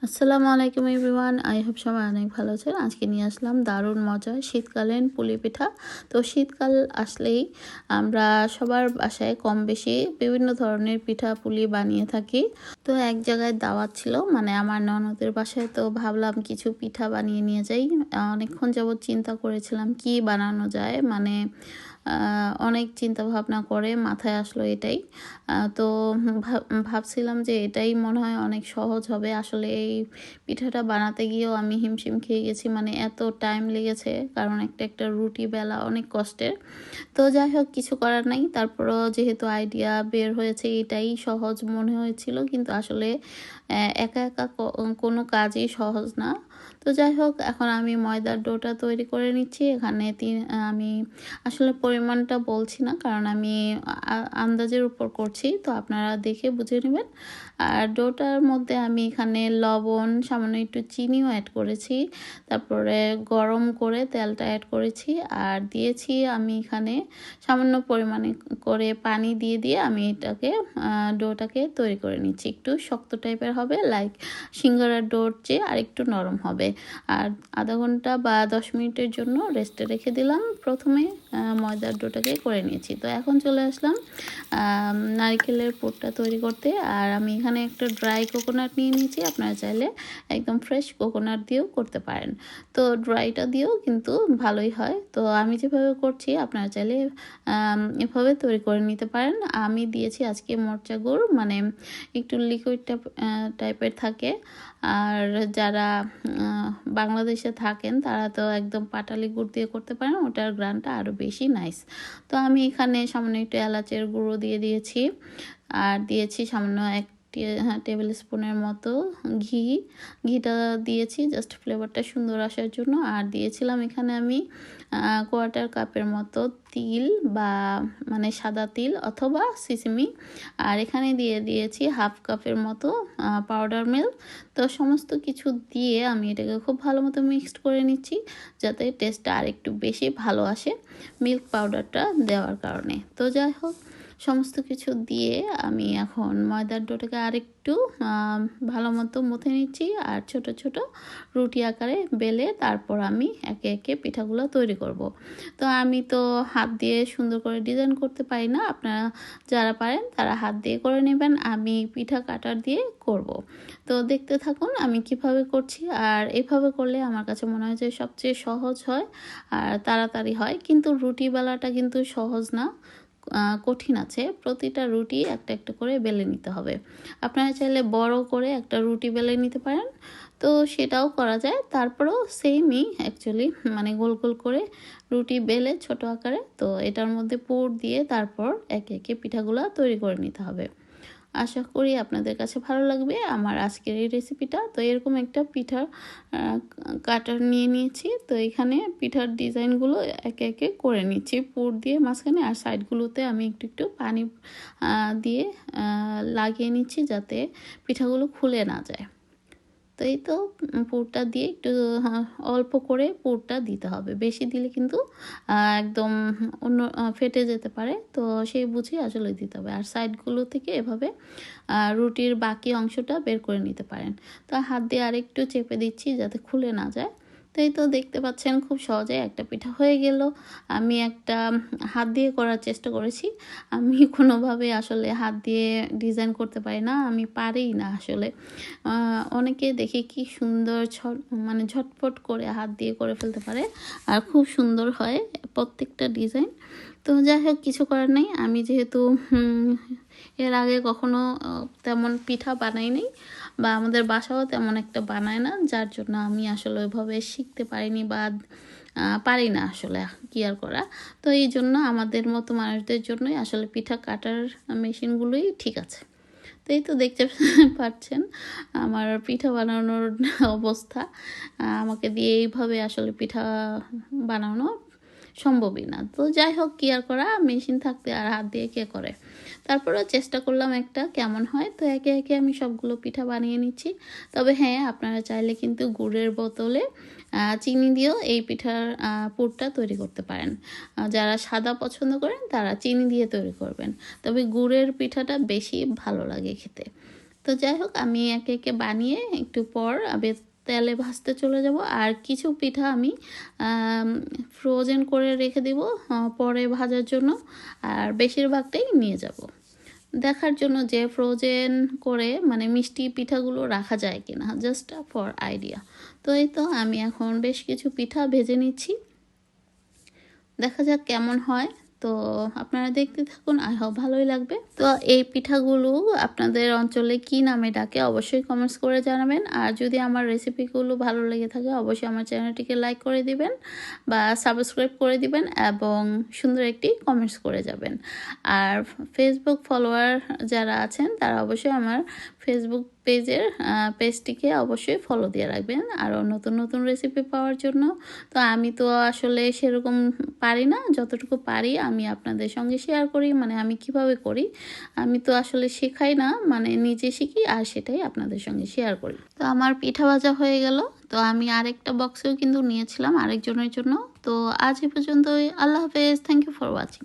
আসসালামু আলাইকুম everyone, I hope সবাই অনেক ভালো আছেন। আজকে নিয়ে আসলাম দারুণ মজার শীতকালীন পুলি পিঠা। তো শীতকাল আসলেই আমরা সবার বাসায় কম বেশি বিভিন্ন ধরনের পিঠা পুলি বানিয়ে থাকি। তো এক জায়গায় দাওয়াত ছিল, মানে আমার ননদের বাসায়। তো ভাবলাম কিছু পিঠা বানিয়ে নিয়ে যাই। অনেকক্ষণ যাবৎ চিন্তা করেছিলাম কি বানানো যায়, মানে অনেক চিন্তা ভাবনা করে মাথায় আসলো এটাই। তো ভাবছিলাম যে এটাই মনে হয় অনেক সহজ হবে। আসলে এই পিঠাটা বানাতে গিয়েও আমি হিমশিম খেয়ে গেছি, মানে এত টাইম লেগেছে, কারণ একটা একটা রুটি বেলা অনেক কষ্টের। তো যাই হোক, কিছু করার নাই। তারপরও যেহেতু আইডিয়া বের হয়েছে, এটাই সহজ মনে হয়েছিল, কিন্তু আসলে একা একা কোনো কাজই সহজ না। তো যাই হোক, এখন আমি ময়দার ডোটা তৈরি করে নিচ্ছি। এখানে আমি আসলে পরিমাণটা বলছি না, কারণ আমি আন্দাজের উপর করছি, তো আপনারা দেখে বুঝে নেবেন। আর ডোটার মধ্যে আমি এখানে লবণ, সামান্য একটু চিনিও অ্যাড করেছি, তারপরে গরম করে তেলটা অ্যাড করেছি, আর দিয়েছি আমি এখানে সামান্য পরিমাণে করে পানি দিয়ে দিয়ে আমি এটাকে ডোটাকে তৈরি করে নিচ্ছি। একটু শক্ত টাইপের হবে, লাইক সিঙ্গারার ডোর চেয়ে আর একটু নরম হবে। আর আধা ঘন্টা বা 10 মিনিটের জন্য রেস্টে রেখে দিলাম। প্রথমে ময়দার ডোটাকে করে নিয়েছি। তো এখন চলে আসলাম নারকেলের পুরটা তৈরি করতে। আর আমি এখানে একটা ড্রাই কোকোনাট নিয়ে নিয়েছি। আপনারা চাইলে একদম ফ্রেশ কোকোনাট দিয়েও করতে পারেন। তো ড্রাইটা দিয়েও কিন্তু ভালোই হয়। তো আমি যেভাবে করছি, আপনারা চাইলে এভাবে তৈরি করে নিতে পারেন। আমি দিয়েছি আজকে মরচা গুড়, মানে একটু লিকুইড টাইপের থাকে। আর যারা বাংলাদেশে থাকেন তারা তো একদম পাটালি গুড় দিয়ে করতে পারেন, ওটার গ্রানটা আরও বেশি নাইস। তো আমি এখানে সামান্য একটু এলাচের গুঁড়ো দিয়ে দিয়েছি, আর দিয়েছি সামান্য টেবিল স্পুনের মতো ঘিটা দিয়েছি জাস্ট ফ্লেভারটা সুন্দর আসার জন্য। আর দিয়েছিলাম এখানে আমি কোয়ার্টার কাপের মতো তিল, বা মানে সাদা তিল অথবা সিসিমি। আর এখানে দিয়ে দিয়েছি হাফ কাপের মতো পাউডার মিল্ক। তো সমস্ত কিছু দিয়ে আমি এটাকে খুব ভালো মতো মিক্সড করে নিচ্ছি, যাতে টেস্টটা আর একটু বেশি ভালো আসে মিল্ক পাউডারটা দেওয়ার কারণে। তো যাই হোক, সমস্ত কিছু দিয়ে আমি এখন ময়দার ডোটাকে আরেকটু ভালো মতো মুথে নিচ্ছি, আর ছোট ছোট রুটি আকারে বেলে তারপর আমি একে একে পিঠাগুলো তৈরি করব। তো আমি তো হাত দিয়ে সুন্দর করে ডিজাইন করতে পারি না, আপনারা যারা পারেন তারা হাত দিয়ে করে নেবেন, আমি পিঠা কাটার দিয়ে করব। তো দেখতে থাকুন আমি কিভাবে করছি। আর এভাবে করলে আমার কাছে মনে হয় যে সবচেয়ে সহজ হয় আর তাড়াতাড়ি হয়। কিন্তু রুটি বেলাটা কিন্তু সহজ না, কঠিন আছে। প্রতিটা রুটি একটা একটা করে বেলে নিতে হবে। আপনারা চাইলে বড় করে একটা রুটি বেলে নিতে পারেন, তো সেটাও করা যায়। তারপরেও সেমই অ্যাকচুয়ালি, মানে গোল গোল করে রুটি বেলে ছোট আকারে, তো এটার মধ্যে পুর দিয়ে তারপর একে একে পিঠাগুলো তৈরি করে নিতে হবে। আশা করি আপনাদের কাছে ভালো লাগবে আমার আজকের এই রেসিপিটা। তো এরকম একটা পিঠার কাটার নিয়ে নিয়েছি। তো এখানে পিঠার ডিজাইনগুলো একে একে করে নিচ্ছি পুর দিয়ে মাঝখানে, আর সাইডগুলোতে আমি একটু একটু পানি দিয়ে লাগিয়ে নিচ্ছি, যাতে পিঠাগুলো খুলে না যায়। তো এই তো পুরটা দিয়ে একটু অল্প করে পুরটা দিতে হবে, বেশি দিলে কিন্তু একদম অন্য ফেটে যেতে পারে। তো সেই বুঝে আসলে দিতে হবে। আর সাইডগুলো থেকে এভাবে রুটির বাকি অংশটা বের করে নিতে পারেন। তো হাত দিয়ে আরেকটু চেপে দিচ্ছি যাতে খুলে না যায়। তো এই তো দেখতে পাচ্ছেন খুব সহজে একটা পিঠা হয়ে গেল। আমি একটা হাত দিয়ে করার চেষ্টা করেছি। আমি কোনোভাবে আসলে হাত দিয়ে ডিজাইন করতে পারি না, আমি পারিই না আসলে। অনেকে দেখি কি সুন্দর মানে ঝটপট করে হাত দিয়ে করে ফেলতে পারে, আর খুব সুন্দর হয় প্রত্যেকটা ডিজাইন। তো যাই হোক, কিছু করার নেই। আমি যেহেতু এর আগে কখনো তেমন পিঠা বানাই নাই, বা আমাদের বাসাও তেমন একটা বানায় না, যার জন্য আমি আসলে ওইভাবে শিখতে পারিনি, বা পারি না আসলে কি আর করা। তো এই জন্য আমাদের মতো মানুষদের জন্যই আসলে পিঠা কাটার মেশিনগুলোই ঠিক আছে। তো এই তো দেখতে পাচ্ছেন আমার পিঠা বানানোর অবস্থা। আমাকে দিয়ে এইভাবে আসলে পিঠা বানানো সম্ভবই না। তো যাই হোক, কি আর করা, মেশিন থাকতে আর হাত দিয়ে কে করে। তারপরেও চেষ্টা করলাম একটা কেমন হয়। তো একে একে আমি সবগুলো পিঠা বানিয়ে নিচ্ছি। তবে হ্যাঁ, আপনারা চাইলে কিন্তু গুড়ের বোতলে চিনি দিয়েও এই পিঠার পুরটা তৈরি করতে পারেন। যারা সাদা পছন্দ করেন তারা চিনি দিয়ে তৈরি করবেন, তবে গুড়ের পিঠাটা বেশি ভালো লাগে খেতে। তো যাই হোক, আমি একে একে বানিয়ে একটু পর তেলে ভাজতে চলে যাব। আর কিছু পিঠা আমি ফ্রোজেন করে রেখে দিব পরে ভাজার জন্য, আর বেশিরভাগটাই নিয়ে যাব দেখার জন্য যে ফ্রোজেন করে মানে মিষ্টি পিঠাগুলো রাখা যায় কিনা, জাস্ট ফর আইডিয়া। তো এই তো আমি এখন বেশ কিছু পিঠা ভেজে নিচ্ছি, দেখা যাক কেমন হয়। তো আপনারা দেখতে থাকুন, আই হোপ ভালোই লাগবে। তো এই পিঠাগুলো আপনাদের অঞ্চলে কি নামে ডাকে অবশ্যই কমেন্টস করে জানাবেন। আর যদি আমার রেসিপিগুলো ভালো লেগে থাকে অবশ্যই আমার চ্যানেলটিকে লাইক করে দিবেন বা সাবস্ক্রাইব করে দিবেন এবং সুন্দর একটি কমেন্টস করে যাবেন। আর ফেসবুক ফলোয়ার যারা আছেন তারা অবশ্যই আমার ফেসবুক পেজটিকে অবশ্যই ফলো দিয়ে রাখবেন আরও নতুন নতুন রেসিপি পাওয়ার জন্য। তো আমি তো আসলে সেরকম পারি না, যতটুকু পারি আমি আপনাদের সঙ্গে শেয়ার করি, মানে আমি কিভাবে করি। আমি তো আসলে শেখাই না, মানে নিজে শিখি আর সেটাই আপনাদের সঙ্গে শেয়ার করি। তো আমার পিঠা ভাজা হয়ে গেল। তো আমি আরেকটা বক্সেও কিন্তু নিয়েছিলাম আরেকজনের জন্য। তো আজ এ পর্যন্তই, আল্লাহ হাফেজ, থ্যাংক ইউ ফর ওয়াচিং।